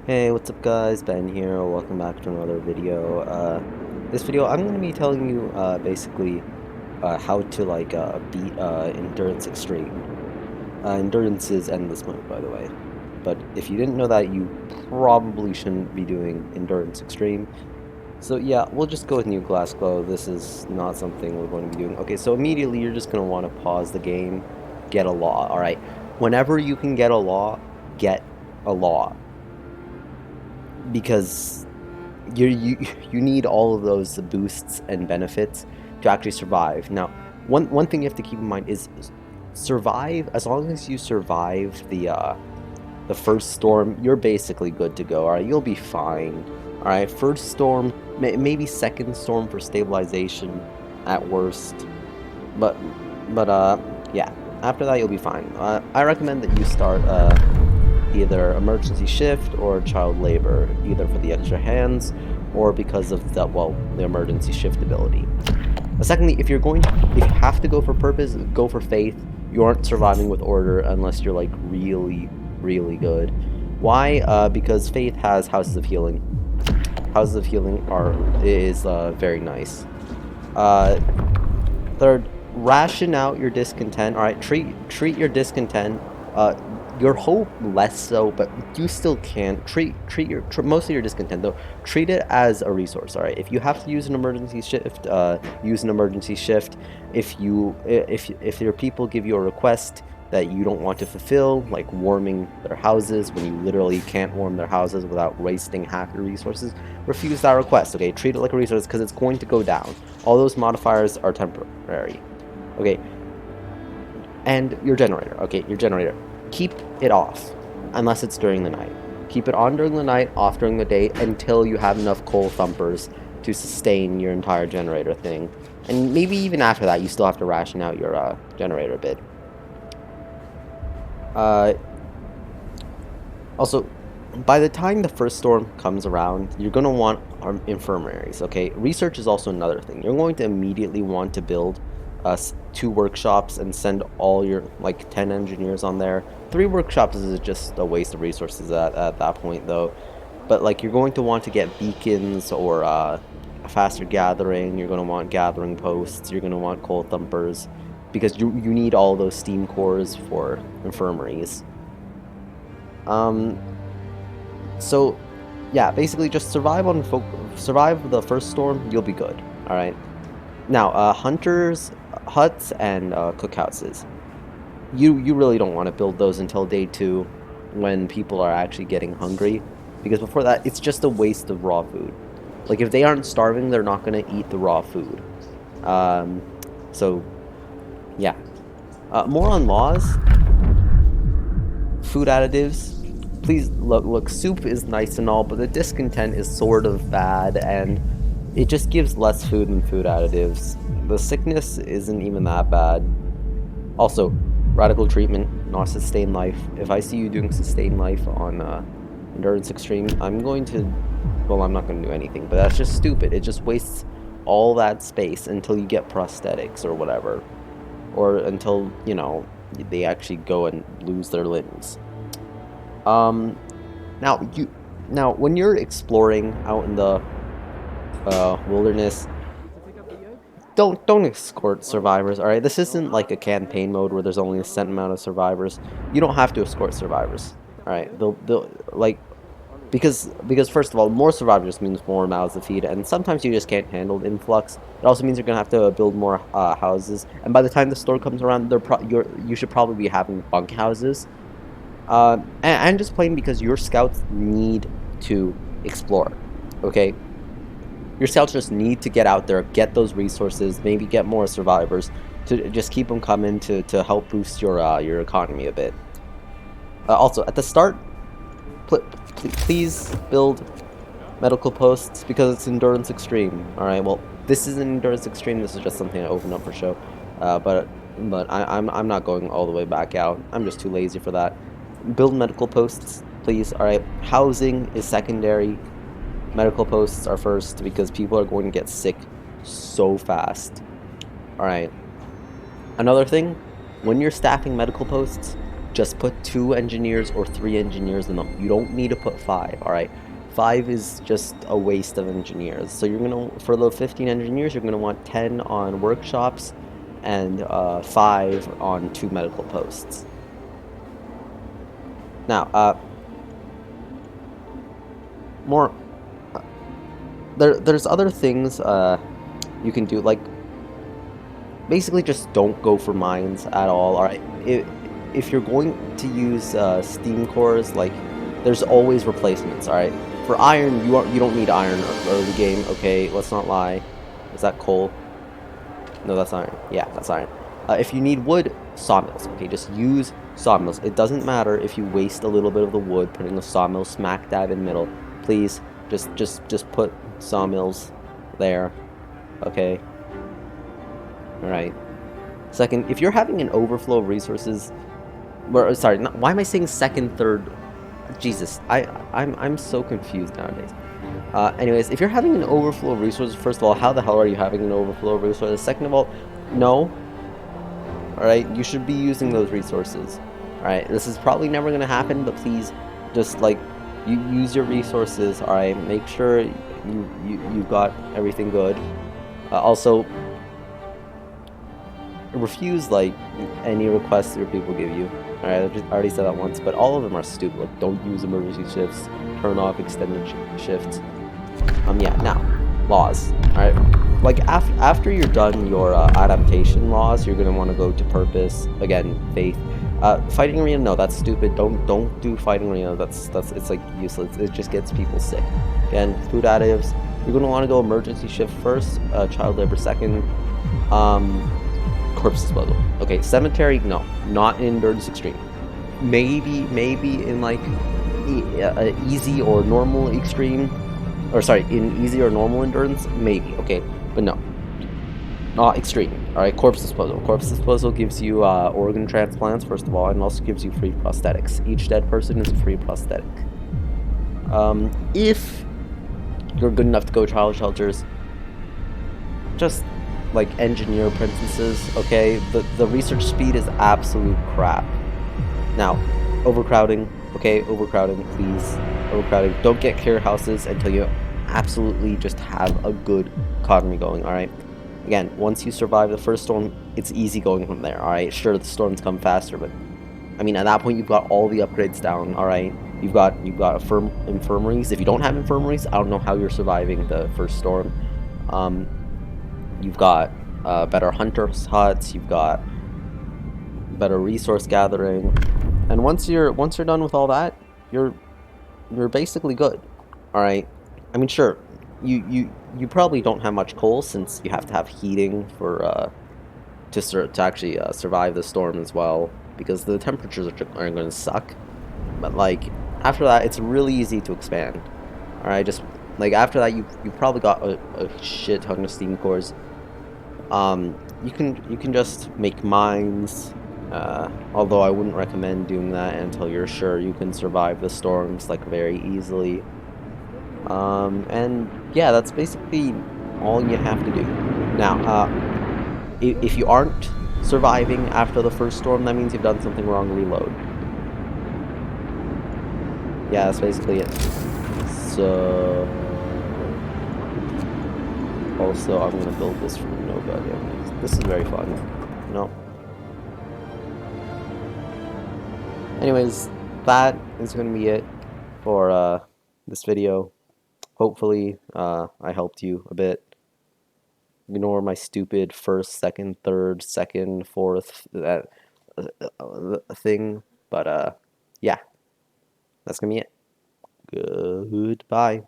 Hey, what's up guys? Ben here. Welcome back to another video. This video I'm going to be telling you basically how to beat Endurance Extreme. Endurance is endless mode, by the way. But if you didn't know that, you probably shouldn't be doing Endurance Extreme. So yeah, we'll just go with New Glass Glow. This is not something we're going to be doing. Okay, so immediately you're just going to want to pause the game, get a law. Alright, whenever you can get a law, get a law. Because you need all of those boosts and benefits to actually survive. Now, one thing you have to keep in mind is survive. As long as you survive the first storm, you're basically good to go. All right, you'll be fine. All right, first storm, maybe second storm for stabilization at worst, but yeah. After that, you'll be fine. I recommend that you start either emergency shift or child labor, either for the extra hands or because of the emergency shift ability. Secondly, if you have to go for purpose, go for faith. You aren't surviving with order unless you're like really good. Why? Because faith has houses of healing. Houses of healing is very nice. Third, ration out your discontent. All right, treat your discontent. Your hope less so, but you still can treat most of your discontent though. Treat it as a resource. All right, if you have to use an emergency shift, use an emergency shift. If your people give you a request that you don't want to fulfill, like warming their houses when you literally can't warm their houses without wasting half your resources, refuse that request. Okay, treat it like a resource because it's going to go down. All those modifiers are temporary. Okay, and your generator. Okay, your generator. Keep it off unless it's during the night. Keep it on during the night, off during the day until you have enough coal thumpers to sustain your entire generator thing. And maybe even after that, you still have to ration out your generator a bit. Also, by the time the first storm comes around, you're going to want infirmaries, okay? Research is also another thing. You're going to immediately want to build 2 workshops and send all your, like, 10 engineers on there. 3 workshops is just a waste of resources at that point, though. But, like, you're going to want to get beacons or faster gathering. You're going to want gathering posts. You're going to want coal thumpers because you need all those steam cores for infirmaries. So, yeah, basically just survive the first storm, you'll be good, alright? Now, hunters, huts, and cookhouses. You really don't want to build those until day 2 when people are actually getting hungry, because before that, it's just a waste of raw food. Like, if they aren't starving, they're not going to eat the raw food. So, yeah. More on laws. Food additives. Please look, soup is nice and all, but the discontent is sort of bad, and it just gives less food than food additives. The sickness isn't even that bad. Also, radical treatment, not sustain life. If I see you doing sustain life on Endurance Extreme, I'm not going to do anything, but that's just stupid. It just wastes all that space until you get prosthetics or whatever. Or until, you know, they actually go and lose their limbs. Now when you're exploring out in the wilderness, don't escort survivors. All right, this isn't like a campaign mode where there's only a set amount of survivors. You don't have to escort survivors. All right, they'll like because first of all, more survivors means more mouths to feed, and sometimes you just can't handle the influx. It also means you're gonna have to build more houses, and by the time the store comes around, you should probably be having bunk houses. And just plain because your scouts need to explore, okay? Your scouts just need to get out there, get those resources, maybe get more survivors, to just keep them coming to help boost your economy a bit. Also, at the start, please build medical posts because it's Endurance Extreme. Alright, well, this isn't Endurance Extreme, this is just something I opened up for show. But I'm not going all the way back out. I'm just too lazy for that. Build medical posts, please. Alright, housing is secondary. Medical posts are first because people are going to get sick so fast. Alright. Another thing, when you're staffing medical posts, just put 2 engineers or 3 engineers in them. You don't need to put 5, all right? 5 is just a waste of engineers. So you're gonna, for the 15 engineers, you're gonna want 10 on workshops and 5 on 2 medical posts. Now, more. There's other things you can do, like basically just don't go for mines at all. All right, if you're going to use steam cores, like there's always replacements. All right, for iron, you don't need iron early game. Okay, let's not lie. Is that coal? No, that's iron. Yeah, that's iron. If you need wood, sawmills. Okay, just use sawmills. It doesn't matter if you waste a little bit of the wood putting a sawmill smack dab in the middle. Please, just put sawmills there. Okay. All right. Second, if you're having an overflow of resources, or sorry, not, why am I saying second, third? Jesus, I'm so confused nowadays. Anyways, if you're having an overflow of resources, first of all, how the hell are you having an overflow of resources? Second of all, no. Alright, you should be using those resources. Alright, this is probably never going to happen, but please, just, like, you use your resources, alright? Make sure you've got everything good. Also, refuse, like, any requests your people give you. Alright, I already said that once, but all of them are stupid. Like, don't use emergency shifts, turn off extended shifts. Yeah, now, laws. Alright, like, after you're done your adaptation laws, you're going to want to go to purpose, again, faith. Fighting arena, no, that's stupid. Don't do fighting arena. That's it's like useless. It just gets people sick. Again, food additives. You're going to want to go emergency shift first, child labor second, corpse disposal. Okay, cemetery, no, not in endurance extreme. Maybe in like easy or normal extreme, or sorry, in easy or normal endurance, maybe. Okay, but no, not extreme. All right, corpse disposal. Corpse disposal gives you organ transplants first of all, and also gives you free prosthetics. Each dead person is a free prosthetic. If you're good enough to go child shelters, just like engineer apprentices. Okay, the research speed is absolute crap. Now, overcrowding. Okay, overcrowding, please. Overcrowding. Don't get clear houses until you absolutely just have a good economy going. All right. Again, once you survive the first storm, it's easy going from there. All right. Sure, the storms come faster, but I mean, at that point, you've got all the upgrades down. All right. You've got infirmaries. If you don't have infirmaries, I don't know how you're surviving the first storm. You've got better hunters' huts. You've got better resource gathering, and once you're done with all that, you're basically good. All right. I mean, sure, you probably don't have much coal since you have to have heating for to actually survive the storm as well, because the temperatures are going to suck. But like after that, it's really easy to expand. All right, just like after that, you probably got a shit ton of steam cores. You can just make mines, although I wouldn't recommend doing that until you're sure you can survive the storms like very easily. And yeah, that's basically all you have to do. Now, if you aren't surviving after the first storm, that means you've done something wrong. Reload. Yeah, that's basically it. So also, I'm gonna build this for no goddamn reason. This is very fun. No. Anyways, that is gonna be it for this video. Hopefully, I helped you a bit. Ignore my stupid first, second, third, second, fourth that thing. But yeah, that's gonna be it. Goodbye.